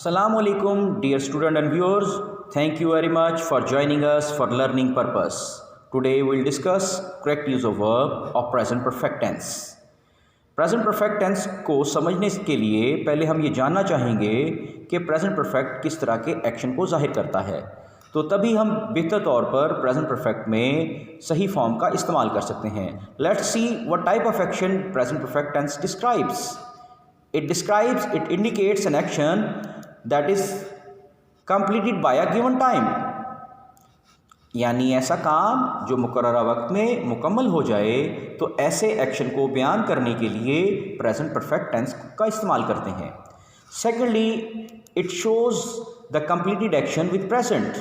Assalamualaikum dear student and viewers. Thank you very much for joining us for learning purpose. Today we'll discuss correct use of verb of present perfect tense. Present perfect tense को समझने के लिए पहले हम ये जानना चाहेंगे कि प्रेजेंट परफेक्ट किस तरह के एक्शन को जाहिर करता है, तो तभी हम बेहतर तौर पर प्रेजेंट परफेक्ट में सही फॉर्म का इस्तेमाल कर सकते हैं। Let's see what type of action present perfect tense describes. It indicates an action that is completed by a given time, यानी ऐसा काम जो मुकर्ररा वक्त में मुकम्मल हो जाए, तो ऐसे एक्शन को बयान करने के लिए प्रेजेंट परफेक्ट टेंस का इस्तेमाल करते हैं। Secondly, it shows the completed action with present,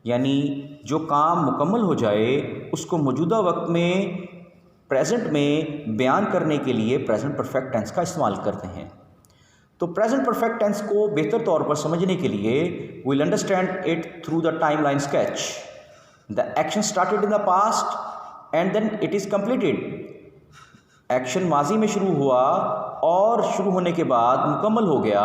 यानी जो काम मुकम्मल हो जाए उसको मौजूदा वक्त में प्रेजेंट में बयान करने के लिए प्रेजेंट परफेक्ट टेंस का इस्तेमाल करते हैं। तो प्रेजेंट परफेक्ट टेंस को बेहतर तौर पर समझने के लिए we will understand it through the time line sketch. The action started in the past and then it is completed. Action माजी में शुरू हुआ और शुरू होने के बाद मुकम्मल हो गया।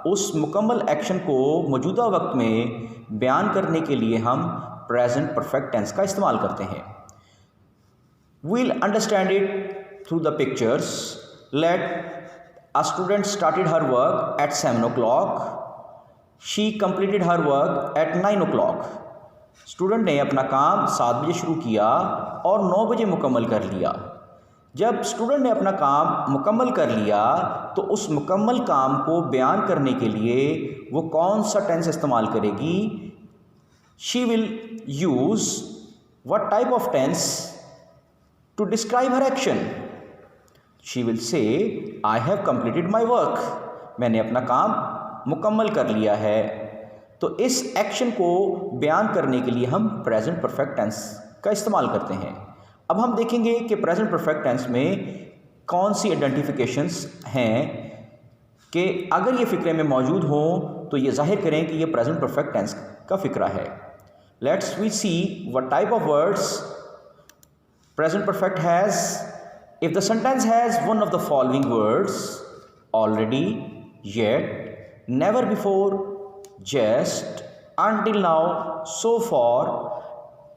उस मुकम्मल एक्शन को मौजूदा वक्त में बयान करने के लिए हम प्रेजेंट परफेक्ट टेंस का इस्तेमाल करते हैं। We'll understand it through the pictures. Let a student started her work at 7 o'clock. She completed her work at 9 o'clock. Student ने अपना काम 7 बजे शुरू किया और 9 बजे मुकम्मल कर लिया। जब स्टूडेंट ने अपना काम मुकम्मल कर लिया तो उस मुकम्मल काम को बयान करने के लिए वो कौन सा टेंस इस्तेमाल करेगी? She will use what type of tense to describe her action? She will say I have completed my work, मैंने अपना काम मुकम्मल कर लिया है। तो इस एक्शन को बयान करने के लिए हम प्रेजेंट परफेक्ट टेंस का इस्तेमाल करते हैं। अब हम देखेंगे कि प्रेजेंट परफेक्ट टेंस में कौन सी आइडेंटिफिकेशंस हैं कि अगर ये फ़िक्रे में मौजूद हों तो ये जाहिर करें कि ये प्रेजेंट परफेक्ट टेंस का फ़िक्रा है। Let's we see what type of words present perfect has. If the sentence has one of the following words, already, yet, never before, just, until now, so far,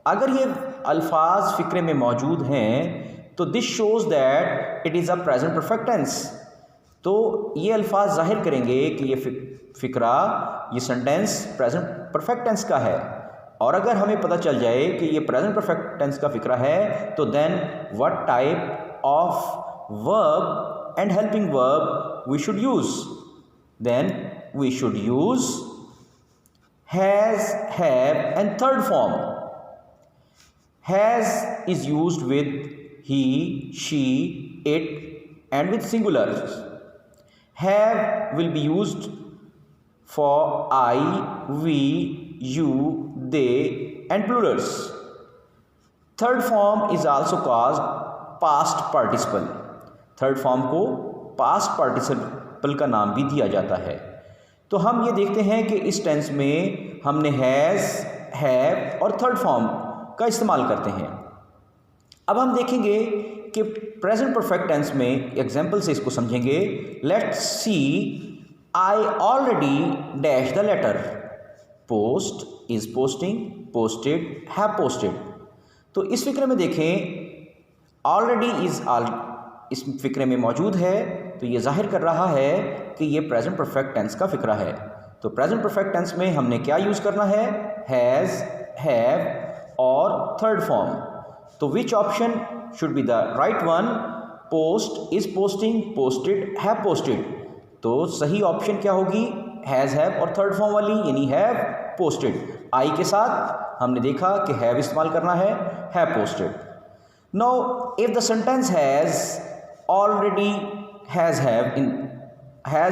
अगर ये अल्फाज फ़िक्रे में मौजूद हैं तो this shows that it is a present perfect tense. तो ये अल्फाज जाहिर करेंगे कि ये फ़िक्रा, ये सेंटेंस प्रेजेंट परफेक्ट टेंस का है। और अगर हमें पता चल जाए कि ये प्रेजेंट परफेक्ट टेंस का फ़िक्रा है तो then what type of verb and helping verb we should use? Then we should use has, have and third form. Has is used with he, she, it and with singulars. Have will be used for I, we, you, they and plurals. Third form is also called past participle. Third form को past participle का नाम भी दिया जाता है। तो हम ये देखते हैं कि इस टेंस में हमने हैज़, हैव और थर्ड फॉर्म का इस्तेमाल करते हैं। अब हम देखेंगे कि प्रेजेंट परफेक्ट टेंस में एग्जाम्पल से इसको समझेंगे। Let's see, I already dash the letter, post, is posting, posted, have posted. तो इस फिक्रे में देखें, ऑलरेडी इज इस फिक्रे में मौजूद है, तो ये जाहिर कर रहा है कि ये प्रेजेंट परफेक्ट टेंस का फिक्रा है। तो प्रेजेंट परफेक्ट टेंस में हमने क्या यूज़ करना है? हैज़, हैव और थर्ड फॉर्म। तो which option should be the right one? Post, is posting, posted, have posted. तो सही ऑप्शन क्या होगी? हैज़, हैव और थर्ड फॉर्म वाली, यानी हैव पोस्टेड। आई के साथ हमने देखा कि हैव इस्तेमाल करना है, have posted. Now if the sentence has already has,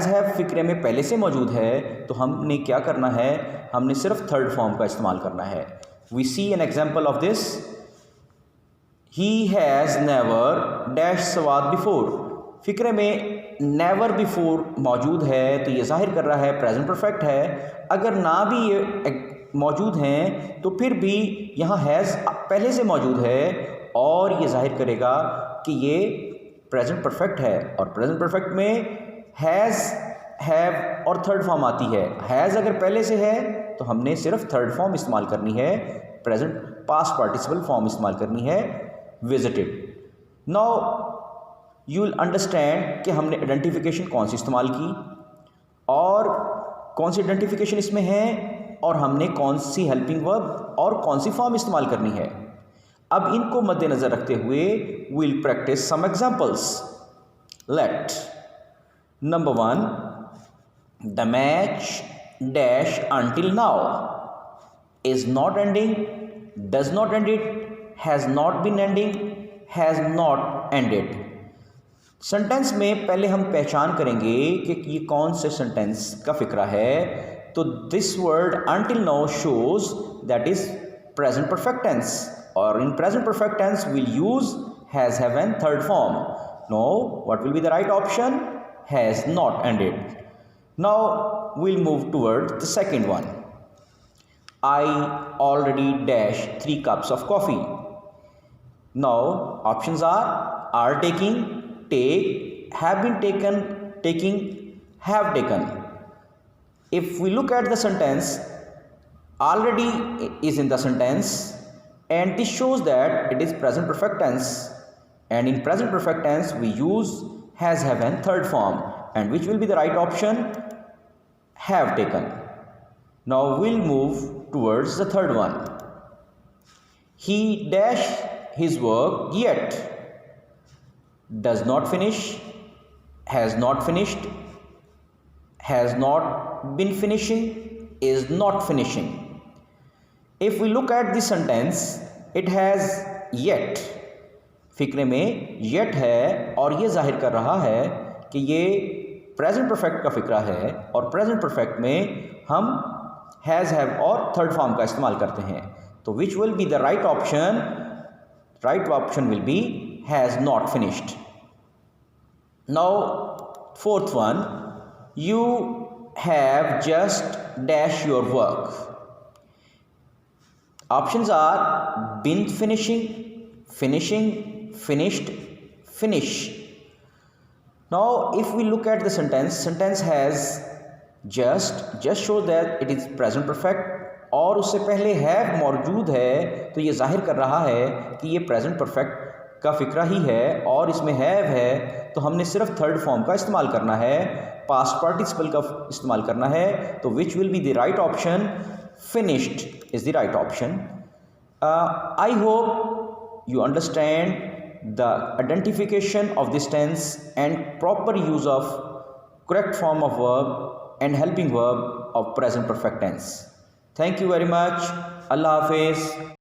have फ़िक्रे में पहले से मौजूद है, तो हमने क्या करना है? हमने सिर्फ थर्ड फॉर्म का इस्तेमाल करना है। We see an example of this, he has never dash सवाद बिफोर। फ़िक्रे में नेवर बिफोर मौजूद है, तो ये जाहिर कर रहा है प्रेजेंट परफेक्ट है। अगर ना भी ये मौजूद हैं तो फिर भी यहाँ हैज़ पहले से मौजूद है और ये जाहिर करेगा कि ये प्रेजेंट परफेक्ट है। और प्रेजेंट परफेक्ट में हैज़, हैव और थर्ड फॉर्म आती है। हैज़ अगर पहले से है तो हमने सिर्फ थर्ड फॉर्म इस्तेमाल करनी है, प्रेजेंट पास्ट पार्टिसिपल फॉर्म इस्तेमाल करनी है, visited. Now you will understand कि हमने आइडेंटिफिकेशन कौन सी इस्तेमाल की और कौन सी आइडेंटिफिकेशन इसमें है और हमने कौन सी हेल्पिंग वर्ब और कौन सी फॉर्म इस्तेमाल करनी है। अब इनको मद्देनज़र रखते हुए will practise some examples. Let number 1, the match dash until now is not ending, does not end it, has not been ending, has not ended। Sentence में पहले हम पहचान करेंगे कि ये कौन से सेंटेंस का फिक्रा है। तो this word until now shows that is present perfect tense, और in present perfect tense we'll use has, have and third form. Now what will be the right option? Has not ended. Now we'll move towards the second one. I already dash 3 cups of coffee. Now options are taking, take, have been taken, taking, have taken. If we look at the sentence, already is in the sentence and this shows that it is present perfect tense, and in present perfect tense we use has, have and third form, and which will be the right option? Have taken. Now we'll move towards the third one. He dash his work yet, does not finish, has not finished, has not been finishing, is not finishing. If we look at the sentence, it has yet, फिक्रे में yet है और ये जाहिर कर रहा है कि ये प्रेजेंट परफेक्ट का फिक्रा है और प्रेजेंट परफेक्ट में हम हैज़, हैव और थर्ड फॉर्म का इस्तेमाल करते हैं। तो which will be the right option? Right option will be has not finished. Now fourth one, you have just dash your work. Options are been finishing, finishing, finished, finish. Now if we look at the sentence has just shows that it is present perfect और उससे पहले have मौजूद है, तो ये जाहिर कर रहा है कि ये present perfect का फिक्रा ही है और इसमें have है, तो हमने सिर्फ थर्ड फॉर्म का इस्तेमाल करना है, पास्ट पार्टिसिपल का इस्तेमाल करना है। तो which will be the right option? Finished is the right option. I hope you understand the identification of this tense and proper use of correct form of verb and helping verb of present perfect tense. Thank you very much. Allah Hafiz.